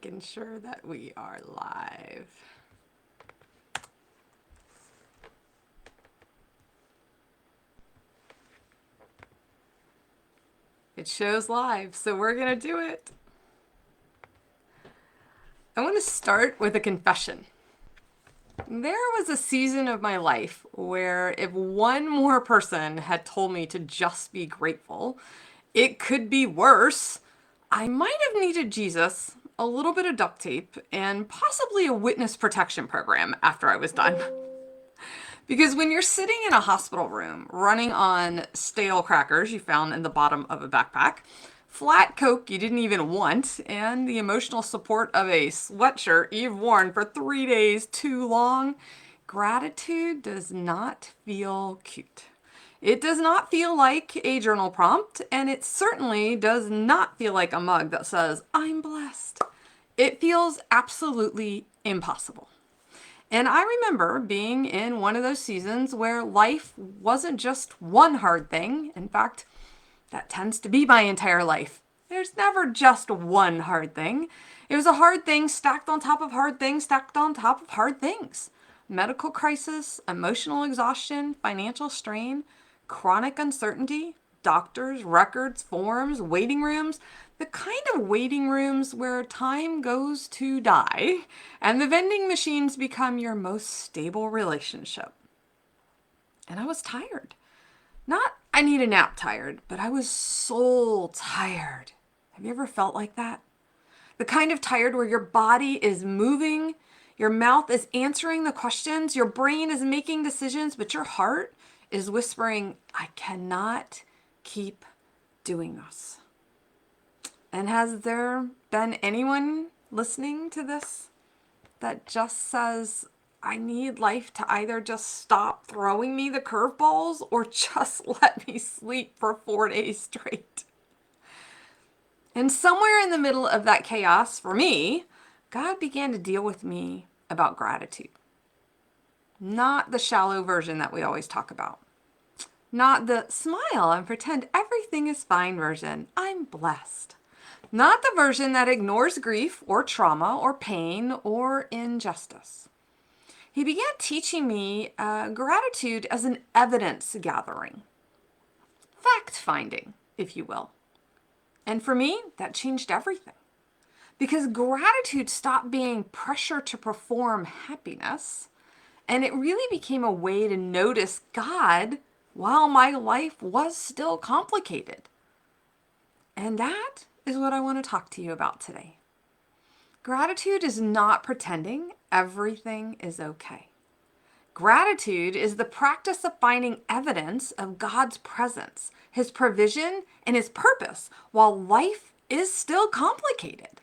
making sure that we are live. It shows live, so we're going to do it. I want to start with a confession. There was a season of my life where if one more person had told me to just be grateful, it could be worse. I might have needed Jesus, a little bit of duct tape, and possibly a witness protection program after I was done. Because when you're sitting in a hospital room running on stale crackers you found in the bottom of a backpack, flat Coke you didn't even want, and the emotional support of a sweatshirt you've worn for 3 days too long, gratitude does not feel cute. It does not feel like a journal prompt, and it certainly does not feel like a mug that says, "I'm blessed." It feels absolutely impossible. And I remember being in one of those seasons where life wasn't just one hard thing. In fact, that tends to be my entire life. There's never just one hard thing. It was a hard thing stacked on top of hard things, stacked on top of hard things. Medical crisis, emotional exhaustion, financial strain, chronic uncertainty, doctors, records, forms, waiting rooms, the kind of waiting rooms where time goes to die and the vending machines become your most stable relationship. And I was tired. Not I need a nap tired, but I was soul tired. Have you ever felt like that? The kind of tired where your body is moving, your mouth is answering the questions, your brain is making decisions, but your heart is whispering, "I cannot keep doing this." And has there been anyone listening to this that just says, "I need life to either just stop throwing me the curveballs or just let me sleep for 4 days straight"? And somewhere in the middle of that chaos, for me, God began to deal with me about gratitude. Not the shallow version that we always talk about. Not the smile and pretend everything is fine version. I'm blessed. Not the version that ignores grief or trauma or pain or injustice. He began teaching me gratitude as an evidence gathering, fact finding, if you will. And for me, that changed everything. Because gratitude stopped being pressure to perform happiness, and it really became a way to notice God while my life was still complicated. And that is what I want to talk to you about today. Gratitude is not pretending everything is okay. Gratitude is the practice of finding evidence of God's presence, His provision, and His purpose while life is still complicated.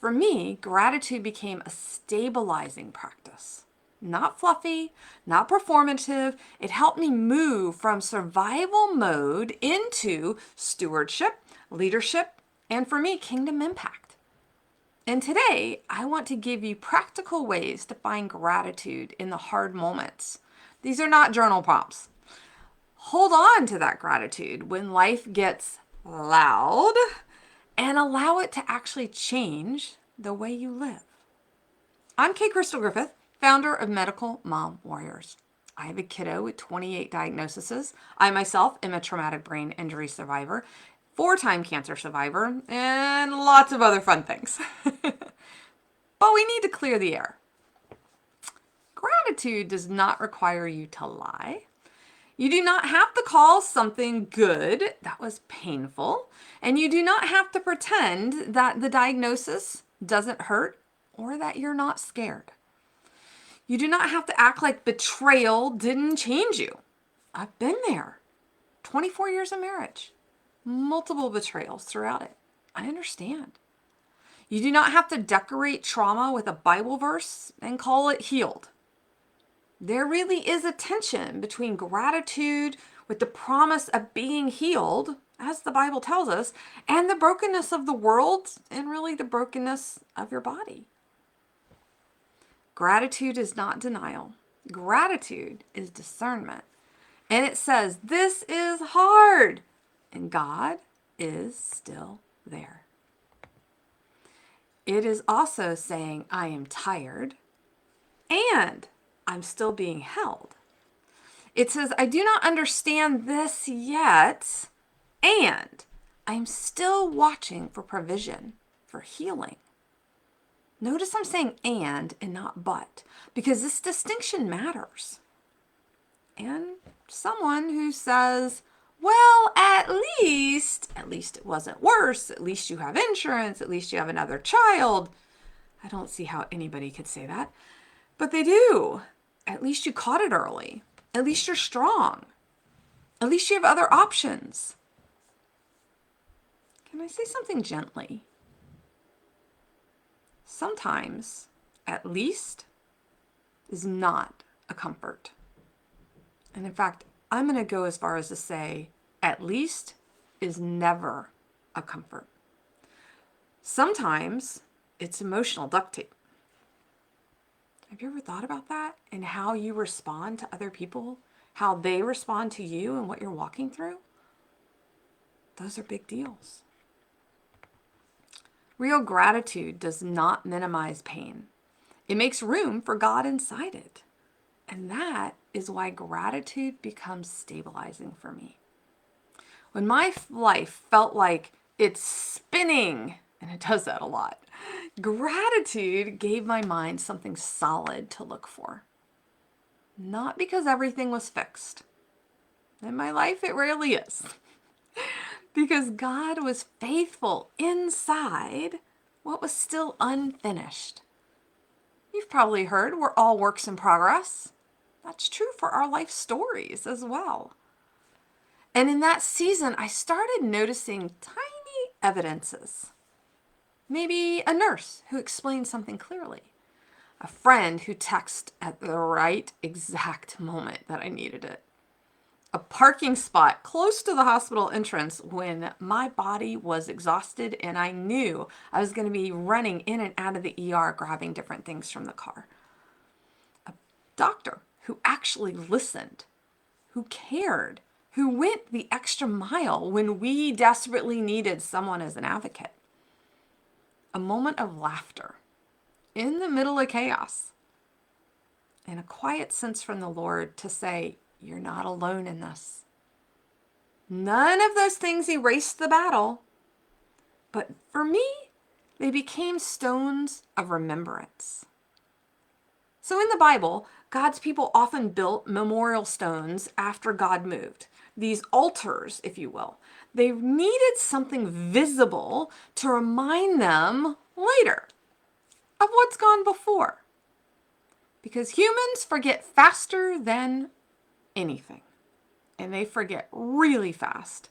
For me, gratitude became a stabilizing practice. Not fluffy, not performative. It helped me move from survival mode into stewardship, leadership, and for me, kingdom impact. And today, I want to give you practical ways to find gratitude in the hard moments. These are not journal prompts. Hold on to that gratitude when life gets loud and allow it to actually change the way you live. I'm Kay Crystal Griffith, founder of Medical Mom Warriors. I have a kiddo with 28 diagnoses. I myself am a traumatic brain injury survivor, 4-time cancer survivor, and lots of other fun things. But we need to clear the air. Gratitude does not require you to lie. You do not have to call something good that was painful, and you do not have to pretend that the diagnosis doesn't hurt or that you're not scared. You do not have to act like betrayal didn't change you. I've been there. 24 years of marriage, multiple betrayals throughout it. I understand. You do not have to decorate trauma with a Bible verse and call it healed. There really is a tension between gratitude with the promise of being healed, as the Bible tells us, and the brokenness of the world and really the brokenness of your body. Gratitude is not denial. Gratitude is discernment. And it says, this is hard, and God is still there. It is also saying, I am tired and I'm still being held. It says, I do not understand this yet, and I'm still watching for provision, for healing. Notice I'm saying and not but, because this distinction matters. And someone who says, well, at least it wasn't worse. At least you have insurance. At least you have another child. I don't see how anybody could say that, but they do. At least you caught it early. At least you're strong. At least you have other options. Can I say something gently? Sometimes, at least, is not a comfort. And in fact, I'm going to go as far as to say, at least is never a comfort. Sometimes it's emotional duct tape. Have you ever thought about that and how you respond to other people, how they respond to you and what you're walking through? Those are big deals. Real gratitude does not minimize pain. It makes room for God inside it. And that is why gratitude becomes stabilizing for me. When my life felt like it's spinning, and it does that a lot, gratitude gave my mind something solid to look for. Not because everything was fixed. In my life, it rarely is. Because God was faithful inside what was still unfinished. You've probably heard we're all works in progress. That's true for our life stories as well. And in that season, I started noticing tiny evidences. Maybe a nurse who explained something clearly. A friend who texted at the right exact moment that I needed it. A parking spot close to the hospital entrance when my body was exhausted and I knew I was going to be running in and out of the ER grabbing different things from the car. A doctor who actually listened, who cared, who went the extra mile when we desperately needed someone as an advocate. A moment of laughter in the middle of chaos and a quiet sense from the Lord to say, you're not alone in this. None of those things erased the battle, but for me, they became stones of remembrance. So in the Bible, God's people often built memorial stones after God moved. These altars, if you will. They needed something visible to remind them later of what's gone before. Because humans forget faster than anything. And they forget really fast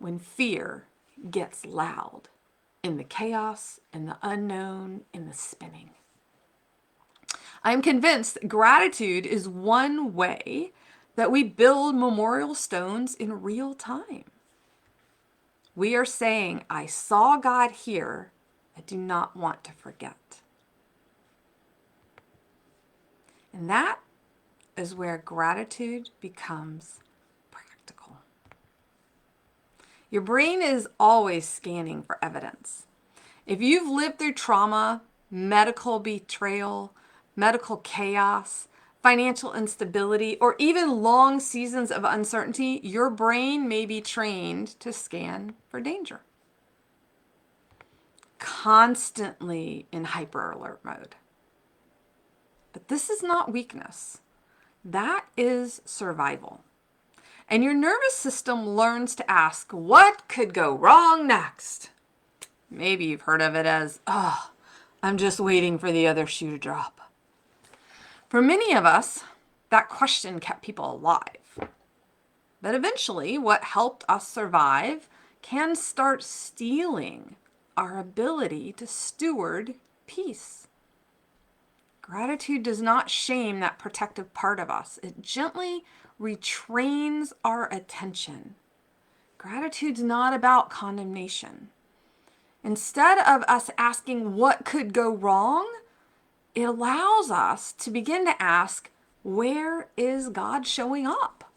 when fear gets loud in the chaos, in the unknown, in the spinning. I'm convinced that gratitude is one way that we build memorial stones in real time. We are saying, I saw God here. I do not want to forget. And that is where gratitude becomes practical. Your brain is always scanning for evidence. If you've lived through trauma, medical betrayal, medical chaos, financial instability, or even long seasons of uncertainty, your brain may be trained to scan for danger. Constantly in hyper alert mode. But this is not weakness. That is survival. And your nervous system learns to ask, what could go wrong next? Maybe you've heard of it as, I'm just waiting for the other shoe to drop. For many of us, that question kept people alive. But eventually, what helped us survive can start stealing our ability to steward peace. Gratitude does not shame that protective part of us. It gently retrains our attention. Gratitude's not about condemnation. Instead of us asking what could go wrong, it allows us to begin to ask, where is God showing up?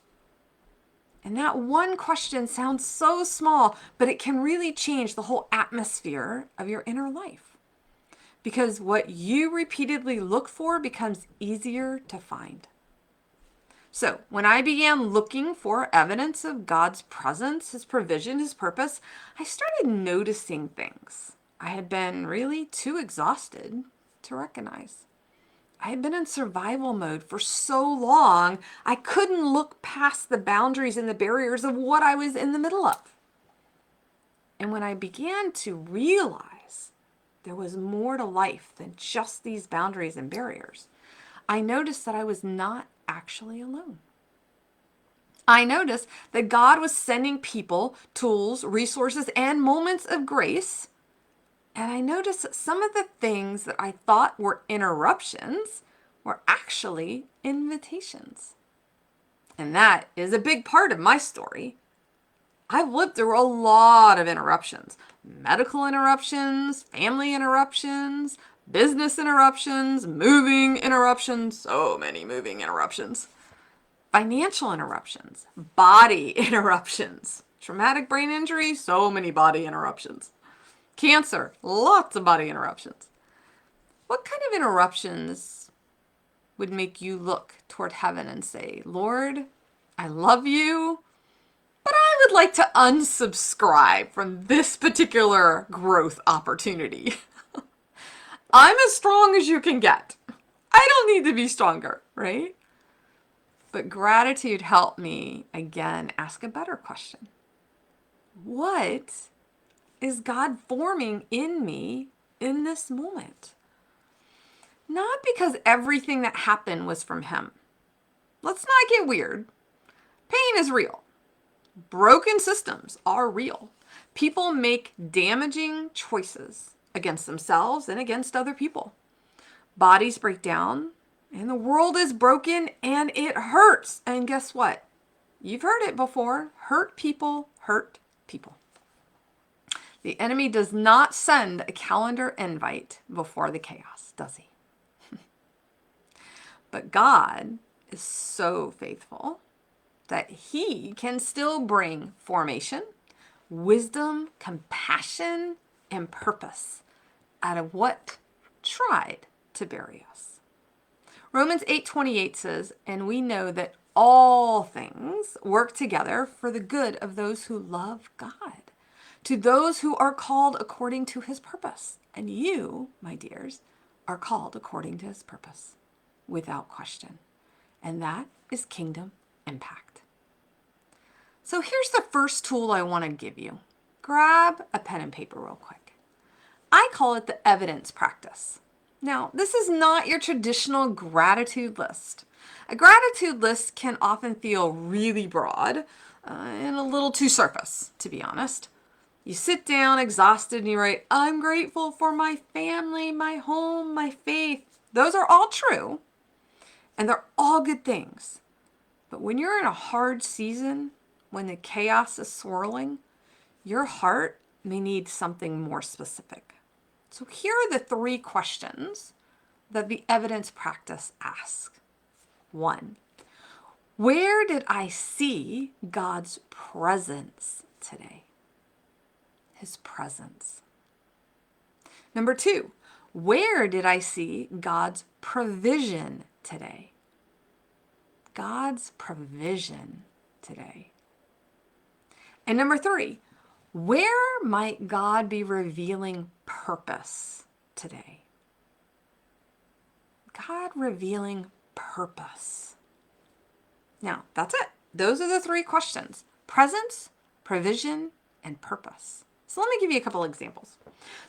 And that one question sounds so small, but it can really change the whole atmosphere of your inner life. because what you repeatedly look for becomes easier to find. So when I began looking for evidence of God's presence, his provision, his purpose, I started noticing things I had been really too exhausted to recognize. I had been in survival mode for so long, I couldn't look past the boundaries and the barriers of what I was in the middle of. And when I began to realize there was more to life than just these boundaries and barriers, I noticed that I was not actually alone. I noticed that God was sending people, tools, resources, and moments of grace. And I noticed that some of the things that I thought were interruptions were actually invitations. And that is a big part of my story. I've lived through a lot of interruptions. Medical interruptions, family interruptions, business interruptions, moving interruptions, so many moving interruptions. Financial interruptions, body interruptions, traumatic brain injury, so many body interruptions. Cancer, lots of body interruptions. What kind of interruptions would make you look toward heaven and say, Lord, I love you, but I would like to unsubscribe from this particular growth opportunity. I'm as strong as you can get. I don't need to be stronger, right? But gratitude helped me, again, ask a better question. What is God forming in me in this moment? Not because everything that happened was from him. Let's not get weird. Pain is real. Broken systems are real. People make damaging choices against themselves and against other people. Bodies break down, and the world is broken, and it hurts. And guess what? You've heard it before. Hurt people hurt people. The enemy does not send a calendar invite before the chaos, does he? But God is so faithful that he can still bring formation, wisdom, compassion, and purpose out of what tried to bury us. Romans 8:28 says, and we know that all things work together for the good of those who love God, to those who are called according to his purpose. And you, my dears, are called according to his purpose, without question. And that is kingdom impact. So here's the first tool I want to give you. Grab a pen and paper real quick. I call it the evidence practice. Now, this is not your traditional gratitude list. A gratitude list can often feel really broad and a little too surface, to be honest. You sit down exhausted and you write, I'm grateful for my family, my home, my faith. Those are all true, and they're all good things. But when you're in a hard season, when the chaos is swirling, your heart may need something more specific. So here are the 3 questions that the evidence practice asks. 1, where did I see God's presence today? His presence. Number 2, where did I see God's provision today? God's provision today. And number 3, where might God be revealing purpose today? God revealing purpose. Now, that's it. Those are the 3 questions: presence, provision, and purpose. So let me give you a couple examples.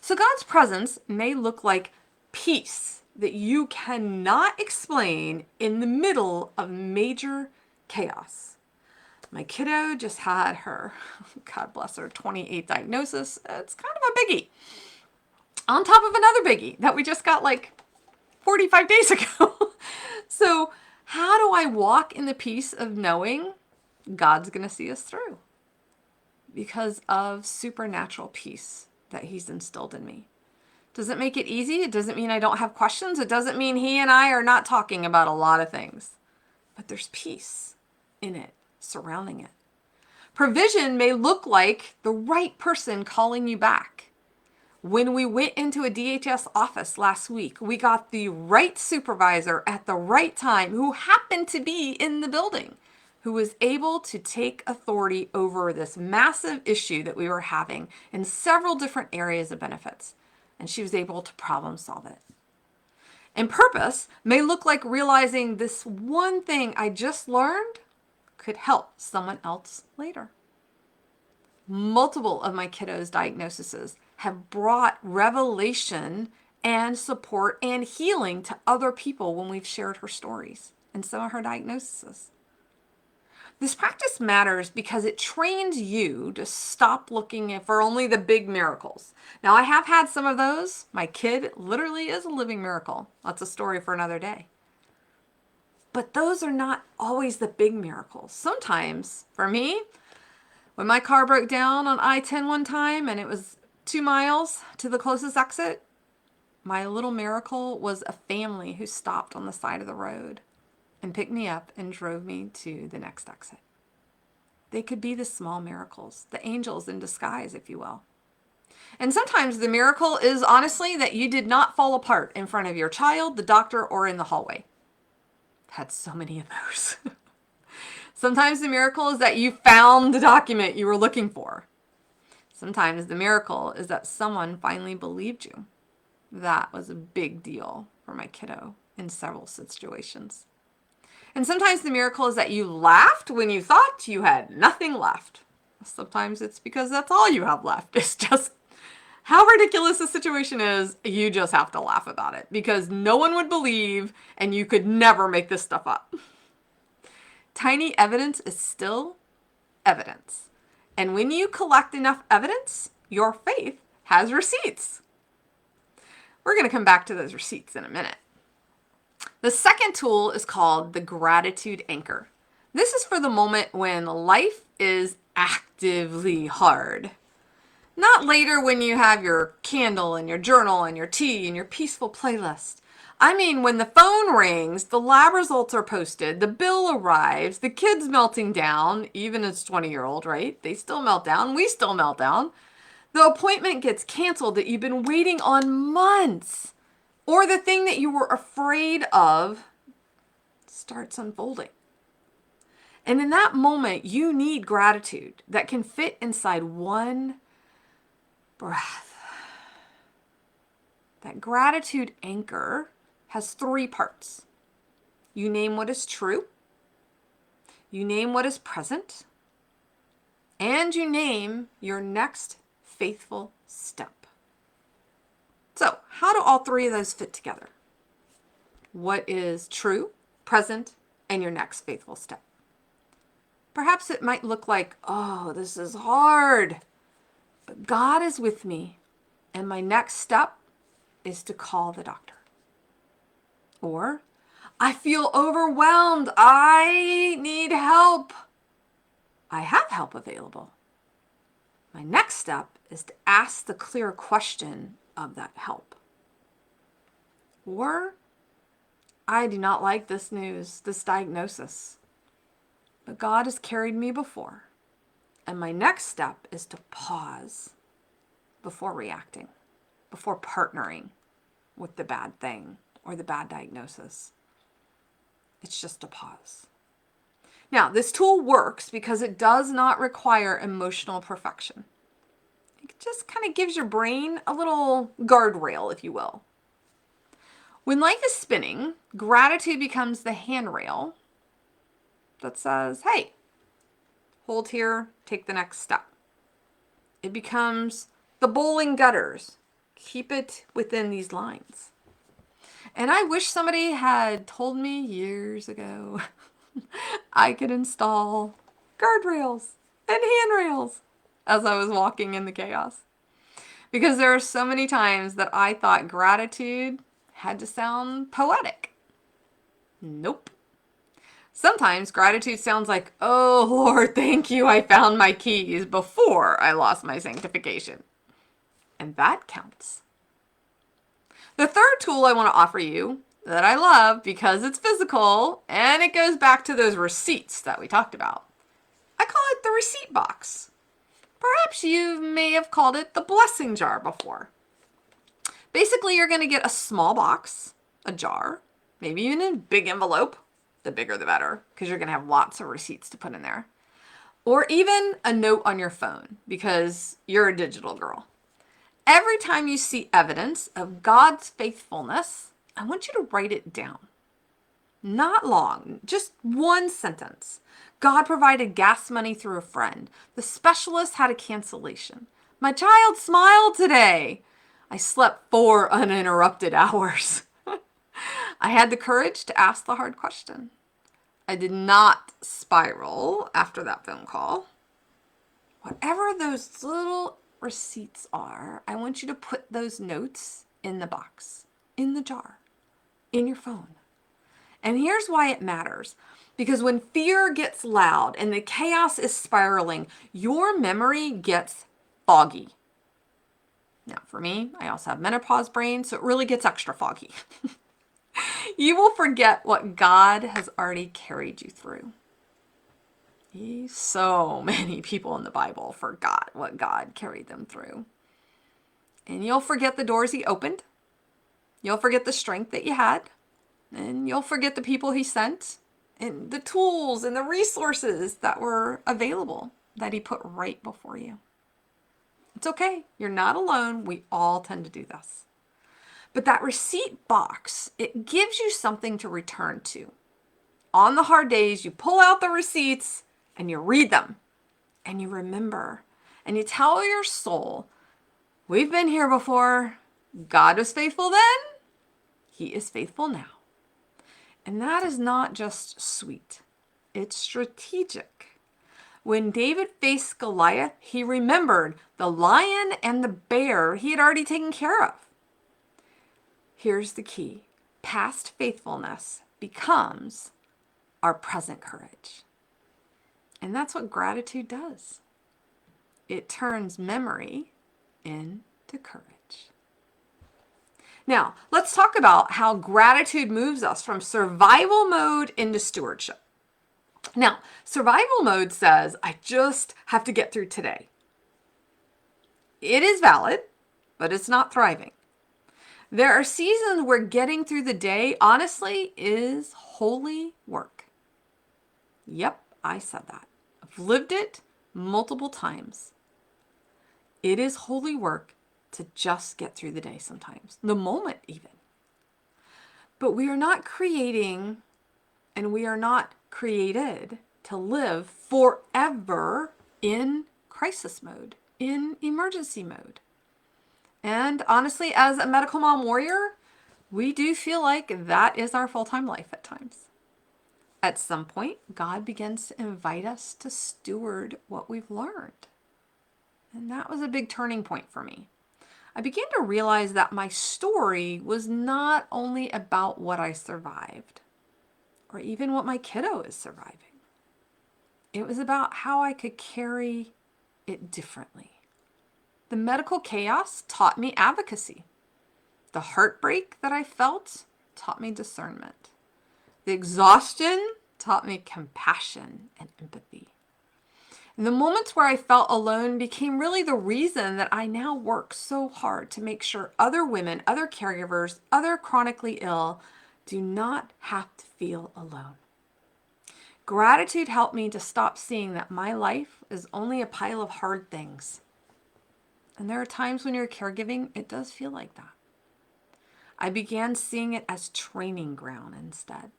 So God's presence may look like peace that you cannot explain in the middle of major chaos. My kiddo just had her, God bless her, 28th diagnosis. It's kind of a biggie. On top of another biggie that we just got like 45 days ago. So how do I walk in the peace of knowing God's going to see us through? Because of supernatural peace that he's instilled in me. Does it make it easy? It doesn't mean I don't have questions. It doesn't mean he and I are not talking about a lot of things. But there's peace in it, surrounding it. Provision may look like the right person calling you back. When we went into a DHS office last week, we got the right supervisor at the right time who happened to be in the building, who was able to take authority over this massive issue that we were having in several different areas of benefits. And she was able to problem solve it. And purpose may look like realizing this one thing I just learned could help someone else later. Multiple of my kiddos' diagnoses have brought revelation and support and healing to other people when we've shared her stories and some of her diagnoses. This practice matters because it trains you to stop looking for only the big miracles. Now, I have had some of those. My kid literally is a living miracle. That's a story for another day. But those are not always the big miracles. Sometimes, for me, when my car broke down on I-10 one time and it was 2 miles to the closest exit, my little miracle was a family who stopped on the side of the road and picked me up and drove me to the next exit. They could be the small miracles, the angels in disguise, if you will. And sometimes the miracle is honestly that you did not fall apart in front of your child, the doctor, or in the hallway. Had so many of those. Sometimes the miracle is that you found the document you were looking for. Sometimes the miracle is that someone finally believed you. That was a big deal for my kiddo in several situations. And sometimes the miracle is that you laughed when you thought you had nothing left. Sometimes it's because that's all you have left. It's just how ridiculous the situation is, you just have to laugh about it because no one would believe and you could never make this stuff up. Tiny evidence is still evidence. And when you collect enough evidence, your faith has receipts. We're going to come back to those receipts in a minute. The second tool is called the gratitude anchor. This is for the moment when life is actively hard. Not later when you have your candle and your journal and your tea and your peaceful playlist. I mean, when the phone rings, the lab results are posted, the bill arrives, the kid's melting down, even as 20-year-old, right? They still melt down. We still melt down. The appointment gets canceled that you've been waiting on months. Or the thing that you were afraid of starts unfolding. And in that moment, you need gratitude that can fit inside one breath. That gratitude anchor has 3 parts. You name what is true, you name what is present, and you name your next faithful step. So, how do all 3 of those fit together? What is true, present, and your next faithful step? Perhaps it might look like, oh, this is hard, but God is with me, and my next step is to call the doctor. Or, I feel overwhelmed. I need help. I have help available. My next step is to ask the clear question of that help. Or, I do not like this news, this diagnosis, but God has carried me before, and my next step is to pause before reacting, before partnering with the bad thing or the bad diagnosis. It's just a pause. Now, this tool works because it does not require emotional perfection. It just kind of gives your brain a little guardrail, if you will. When life is spinning, gratitude becomes the handrail that says, hey, hold here, take the next step. It becomes the bowling gutters. Keep it within these lines. And I wish somebody had told me years ago I could install guardrails and handrails as I was walking in the chaos. Because there are so many times that I thought gratitude had to sound poetic. Nope. Sometimes gratitude sounds like, oh Lord, thank you, I found my keys before I lost my sanctification. And that counts. The third tool I want to offer you that I love because it's physical and it goes back to those receipts that we talked about. I call it the receipt box. Perhaps you may have called it the blessing jar before. Basically, you're going to get a small box, a jar, maybe even a big envelope. The bigger the better, because you're going to have lots of receipts to put in there. Or even a note on your phone, because you're a digital girl. Every time you see evidence of God's faithfulness, I want you to write it down. Not long, just one sentence. God provided gas money through a friend. The specialist had a cancellation. My child smiled today. I slept 4 uninterrupted hours. I had the courage to ask the hard question. I did not spiral after that phone call. Whatever those little receipts are, I want you to put those notes in the box, in the jar, in your phone. And here's why it matters. Because when fear gets loud and the chaos is spiraling, your memory gets foggy. Now, for me, I also have menopause brain, so it really gets extra foggy. You will forget what God has already carried you through. So many people in the Bible forgot what God carried them through. And you'll forget the doors he opened. You'll forget the strength that you had. And you'll forget the people he sent and the tools and the resources that were available that he put right before you. It's okay. You're not alone. We all tend to do this. But that receipt box, it gives you something to return to. On the hard days, you pull out the receipts and you read them and you remember and you tell your soul, we've been here before. God was faithful then. He is faithful now. And that is not just sweet. It's strategic. When David faced Goliath, he remembered the lion and the bear he had already taken care of. Here's the key. Past faithfulness becomes our present courage. And that's what gratitude does. It turns memory into courage. Now, let's talk about how gratitude moves us from survival mode into stewardship. Now, survival mode says, I just have to get through today. It is valid, but it's not thriving. There are seasons where getting through the day, honestly, is holy work. Yep, I said that. I've lived it multiple times. It is holy work to just get through the day sometimes, the moment even. But we are not creating and we are not created to live forever in crisis mode, in emergency mode. And honestly, as a medical mom warrior, we do feel like that is our full-time life at times. At some point, God begins to invite us to steward what we've learned. And that was a big turning point for me. I began to realize that my story was not only about what I survived, or even what my kiddo is surviving. It was about how I could carry it differently. The medical chaos taught me advocacy. The heartbreak that I felt taught me discernment. The exhaustion taught me compassion and empathy. And the moments where I felt alone became really the reason that I now work so hard to make sure other women, other caregivers, other chronically ill do not have to feel alone. Gratitude helped me to stop seeing that my life is only a pile of hard things. And there are times when you're caregiving, it does feel like that. I began seeing it as training ground instead.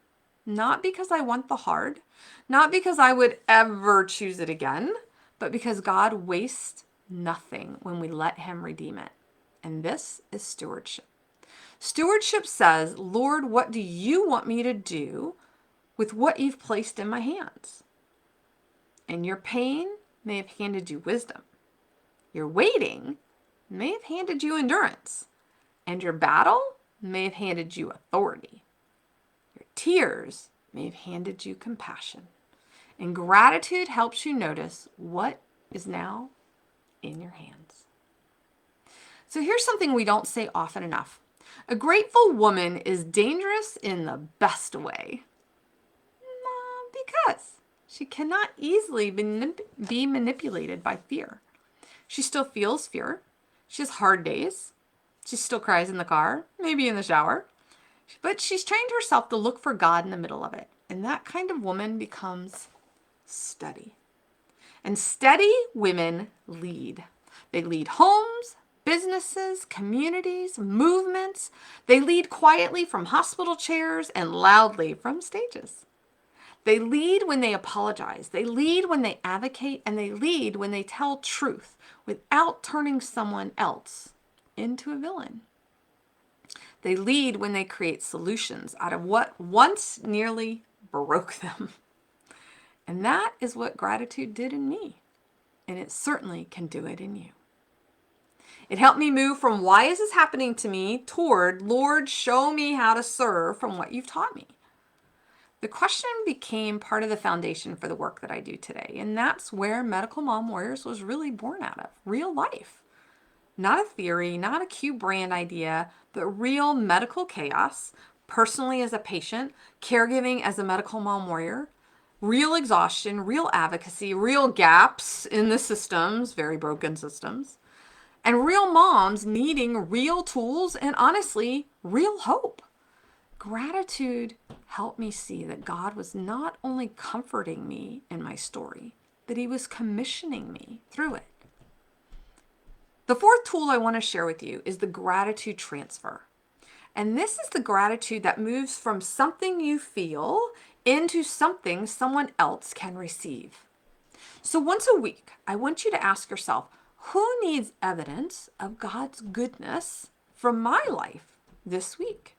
Not because I want the hard, not because I would ever choose it again, but because God wastes nothing when we let him redeem it. And this is stewardship. Stewardship says, Lord, what do you want me to do with what you've placed in my hands? And your pain may have handed you wisdom. Your waiting may have handed you endurance. And your battle may have handed you authority. Your tears may have handed you compassion. And gratitude helps you notice what is now in your hands. So here's something we don't say often enough. A grateful woman is dangerous in the best way. Because she cannot easily be manipulated by fear. She still feels fear. She has hard days. She still cries in the car, maybe in the shower, but she's trained herself to look for God in the middle of it. And that kind of woman becomes steady. And steady women lead. They lead homes, businesses, communities, movements. They lead quietly from hospital chairs and loudly from stages. They lead when they apologize. They lead when they advocate, and they lead when they tell truth without turning someone else into a villain. They lead when they create solutions out of what once nearly broke them. And that is what gratitude did in me. And it certainly can do it in you. It helped me move from why is this happening to me toward, Lord, show me how to serve from what you've taught me. The question became part of the foundation for the work that I do today. And that's where Medical Mom Warriors was really born out of, real life. Not a theory, not a Q brand idea, but real medical chaos, personally as a patient, caregiving as a medical mom warrior, real exhaustion, real advocacy, real gaps in the systems, very broken systems, and real moms needing real tools and honestly, real hope. Gratitude helped me see that God was not only comforting me in my story, but he was commissioning me through it. The fourth tool I want to share with you is the gratitude transfer. And this is the gratitude that moves from something you feel into something someone else can receive. So once a week, I want you to ask yourself, who needs evidence of God's goodness from my life this week?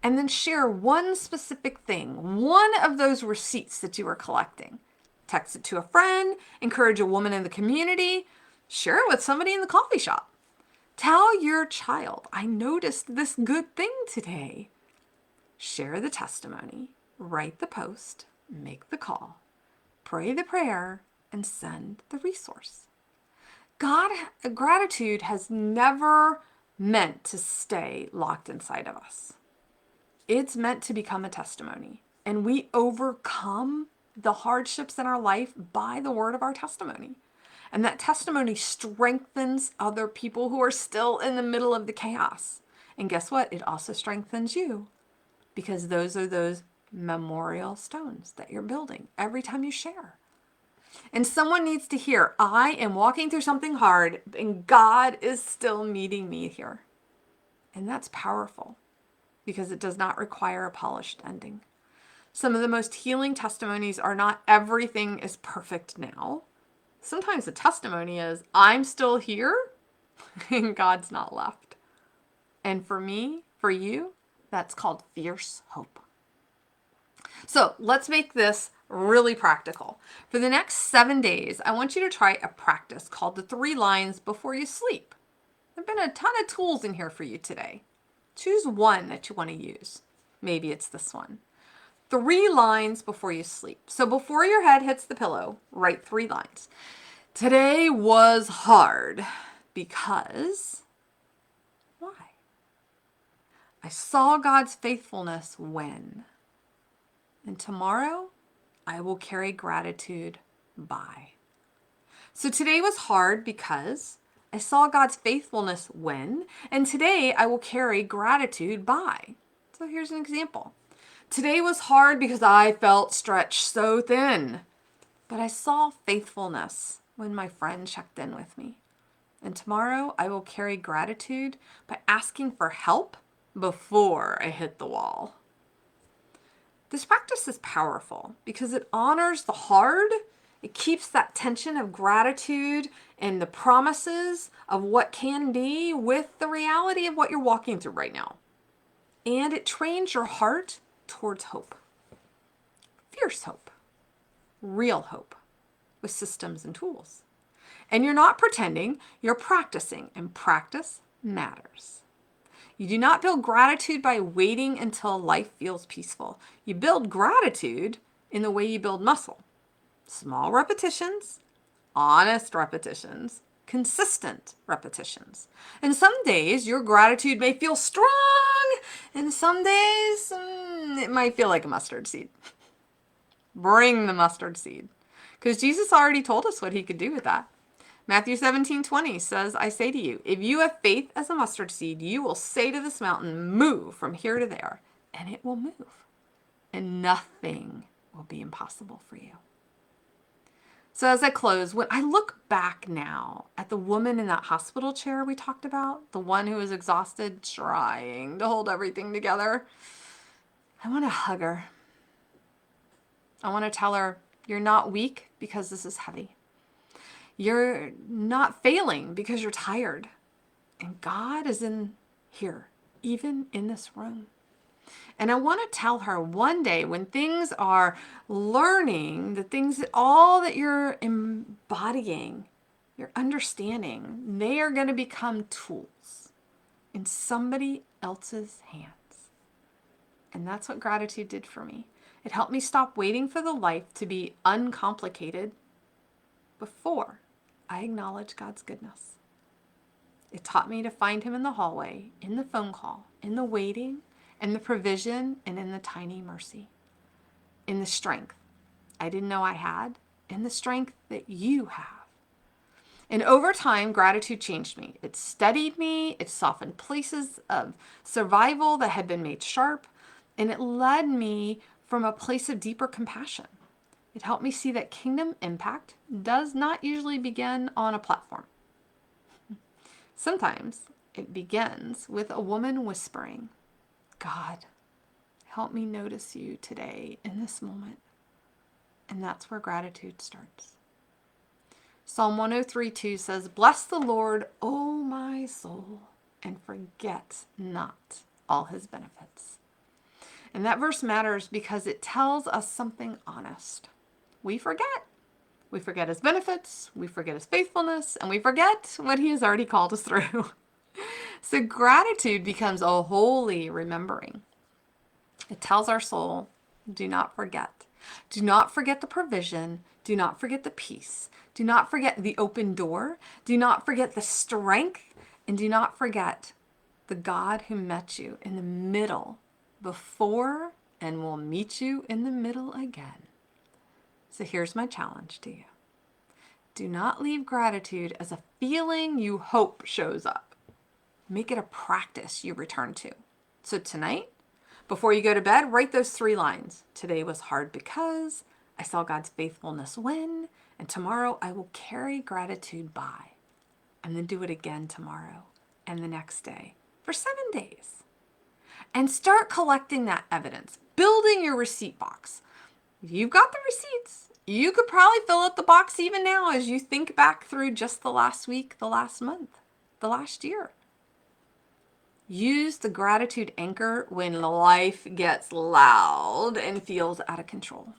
And then share one specific thing, one of those receipts that you are collecting. Text it to a friend, encourage a woman in the community, share it with somebody in the coffee shop. Tell your child, I noticed this good thing today. Share the testimony, write the post, make the call, pray the prayer, and send the resource. Gratitude has never meant to stay locked inside of us. It's meant to become a testimony. And we overcome the hardships in our life by the word of our testimony. And that testimony strengthens other people who are still in the middle of the chaos. And guess what? It also strengthens you, because those are those memorial stones that you're building every time you share. And someone needs to hear, I am walking through something hard and God is still meeting me here. And that's powerful because it does not require a polished ending. Some of the most healing testimonies are not everything is perfect now. Sometimes the testimony is, I'm still here and God's not left. And for me, for you, that's called fierce hope. So let's make this really practical. For the next 7 days, I want you to try a practice called the 3 lines before you sleep. There have been a ton of tools in here for you today. Choose one that you want to use. Maybe it's this one. 3 lines before you sleep. So before your head hits the pillow, write 3 lines. Today was hard because why? I saw God's faithfulness when. And tomorrow, I will carry gratitude by. So today was hard because I saw God's faithfulness when, and today I will carry gratitude by. So here's an example. Today was hard because I felt stretched so thin, but I saw faithfulness when my friend checked in with me. And tomorrow I will carry gratitude by asking for help before I hit the wall. This practice is powerful because it honors the hard. It keeps that tension of gratitude and the promises of what can be with the reality of what you're walking through right now. And it trains your heart towards hope. Fierce hope. Real hope with systems and tools. And you're not pretending, you're practicing, and practice matters. You do not build gratitude by waiting until life feels peaceful. You build gratitude in the way you build muscle. Small repetitions, honest repetitions, consistent repetitions. And some days your gratitude may feel strong, and some days it might feel like a mustard seed. Bring the mustard seed, because Jesus already told us what he could do with that. Matthew 17:20 says, I say to you, if you have faith as a mustard seed, you will say to this mountain, move from here to there, and it will move. And nothing will be impossible for you. So as I close, when I look back now at the woman in that hospital chair we talked about, the one who was exhausted, trying to hold everything together, I want to hug her. I want to tell her, you're not weak because this is heavy. You're not failing because you're tired. And God is in here, even in this room. And I want to tell her one day when things are learning, the things that all that you're embodying, you're understanding, they are going to become tools in somebody else's hands. And that's what gratitude did for me. It helped me stop waiting for the life to be uncomplicated before I acknowledge God's goodness. It taught me to find him in the hallway, in the phone call, in the waiting, in the provision, and in the tiny mercy. In the strength I didn't know I had, in the strength that you have. And over time, gratitude changed me. It steadied me, it softened places of survival that had been made sharp, and it led me from a place of deeper compassion. It helped me see that kingdom impact does not usually begin on a platform. Sometimes it begins with a woman whispering, God, help me notice you today in this moment. And that's where gratitude starts. Psalm 103:2 says, bless the Lord, O my soul, and forget not all his benefits. And that verse matters because it tells us something honest. We forget. We forget his benefits, we forget his faithfulness, and we forget what he has already called us through. So gratitude becomes a holy remembering. It tells our soul, do not forget. Do not forget the provision. Do not forget the peace. Do not forget the open door. Do not forget the strength. And do not forget the God who met you in the middle before and will meet you in the middle again. So here's my challenge to you. Do not leave gratitude as a feeling you hope shows up. Make it a practice you return to. So tonight, before you go to bed, write those 3 lines. Today was hard because I saw God's faithfulness when, and tomorrow I will carry gratitude by. And then do it again tomorrow and the next day for 7 days. And start collecting that evidence, building your receipt box. You've got the receipts. You could probably fill out the box even now as you think back through just the last week, the last month, the last year. Use the gratitude anchor when life gets loud and feels out of control.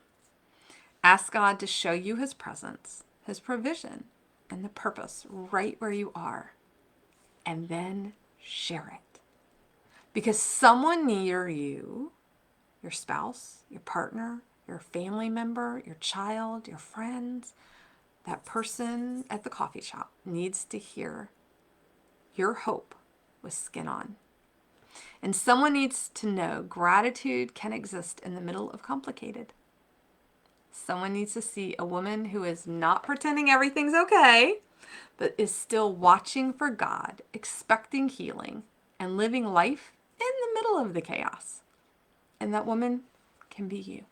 Ask God to show you his presence, his provision, and the purpose right where you are. And then share it. Because someone near you, your spouse, your partner, your family member, your child, your friends, that person at the coffee shop needs to hear your hope with skin on. And someone needs to know gratitude can exist in the middle of complicated. Someone needs to see a woman who is not pretending everything's okay, but is still watching for God, expecting healing, and living life in the middle of the chaos. And that woman can be you.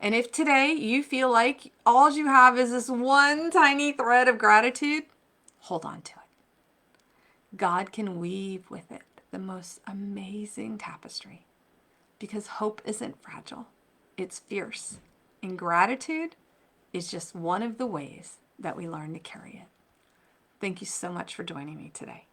And if today you feel like all you have is this one tiny thread of gratitude, hold on to it. God can weave with it the most amazing tapestry because hope isn't fragile, it's fierce. And gratitude is just one of the ways that we learn to carry it. Thank you so much for joining me today.